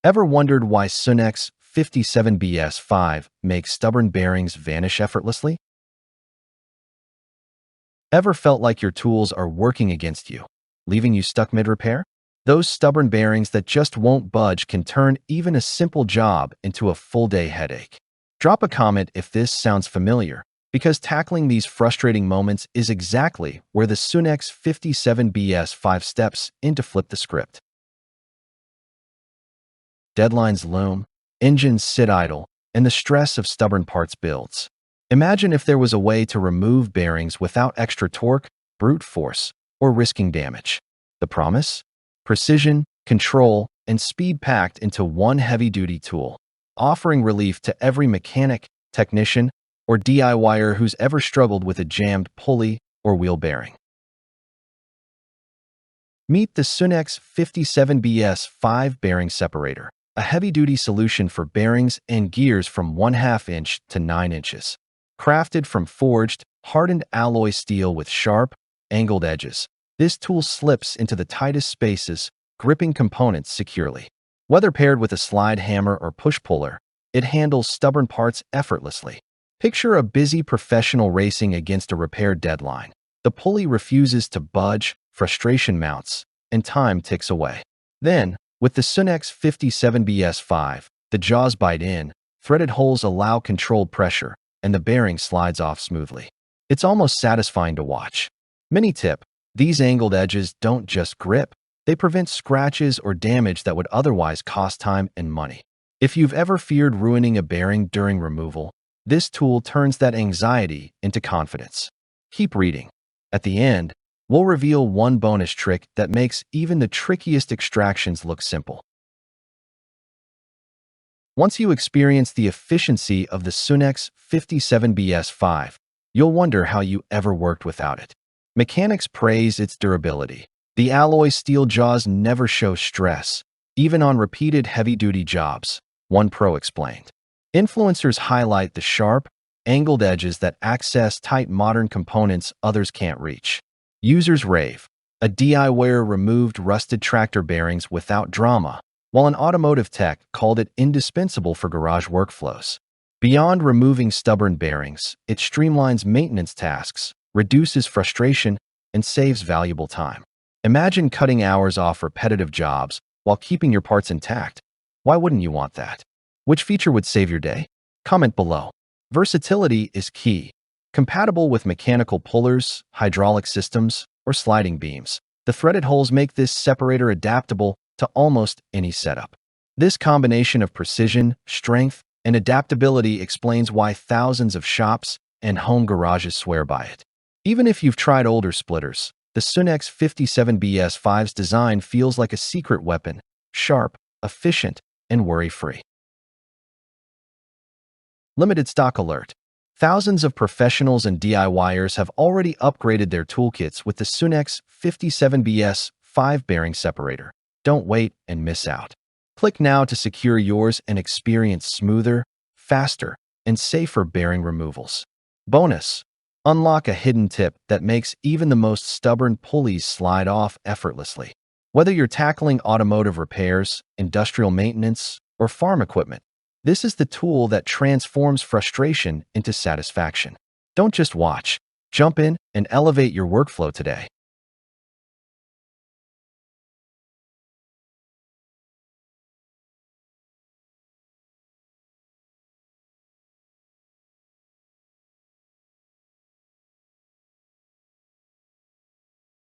Ever wondered why Sunex 57BS5 makes stubborn bearings vanish effortlessly? Ever felt like your tools are working against you, leaving you stuck mid-repair? Those stubborn bearings that just won't budge can turn even a simple job into a full-day headache. Drop a comment if this sounds familiar, because tackling these frustrating moments is exactly where the Sunex 57BS5 steps in to flip the script. Deadlines loom, engines sit idle, and the stress of stubborn parts builds. Imagine if there was a way to remove bearings without extra torque, brute force, or risking damage. The promise? Precision, control, and speed packed into one heavy-duty tool, offering relief to every mechanic, technician, or DIYer who's ever struggled with a jammed pulley or wheel bearing. Meet the Sunex 57BS5 Bearing Separator, a heavy-duty solution for bearings and gears from 1/2 inch to 9 inches. Crafted from forged, hardened alloy steel with sharp, angled edges, this tool slips into the tightest spaces, gripping components securely. Whether paired with a slide hammer or push-puller, it handles stubborn parts effortlessly. Picture a busy professional racing against a repair deadline. The pulley refuses to budge, frustration mounts, and time ticks away. Then, with the Sunex 57BS5, the jaws bite in, threaded holes allow controlled pressure, and the bearing slides off smoothly. It's almost satisfying to watch. Mini tip: these angled edges don't just grip, they prevent scratches or damage that would otherwise cost time and money. If you've ever feared ruining a bearing during removal, this tool turns that anxiety into confidence. Keep reading. At the end, we'll reveal one bonus trick that makes even the trickiest extractions look simple. Once you experience the efficiency of the Sunex 57BS5, you'll wonder how you ever worked without it. Mechanics praise its durability. The alloy steel jaws never show stress, even on repeated heavy-duty jobs, one pro explained. Influencers highlight the sharp, angled edges that access tight modern components others can't reach. Users rave. A DIYer removed rusted tractor bearings without drama, while an automotive tech called it indispensable for garage workflows. Beyond removing stubborn bearings, it streamlines maintenance tasks, reduces frustration, and saves valuable time. Imagine cutting hours off repetitive jobs while keeping your parts intact. Why wouldn't you want that? Which feature would save your day? Comment below. Versatility is key. Compatible with mechanical pullers, hydraulic systems, or sliding beams, the threaded holes make this separator adaptable to almost any setup. This combination of precision, strength, and adaptability explains why thousands of shops and home garages swear by it. Even if you've tried older splitters, the Sunex 57BS5's design feels like a secret weapon, sharp, efficient, and worry-free. Limited stock alert. Thousands of professionals and DIYers have already upgraded their toolkits with the Sunex 57BS5 Bearing Separator. Don't wait and miss out. Click now to secure yours and experience smoother, faster, and safer bearing removals. Bonus: unlock a hidden tip that makes even the most stubborn pulleys slide off effortlessly. Whether you're tackling automotive repairs, industrial maintenance, or farm equipment, this is the tool that transforms frustration into satisfaction. Don't just watch. Jump in and elevate your workflow today.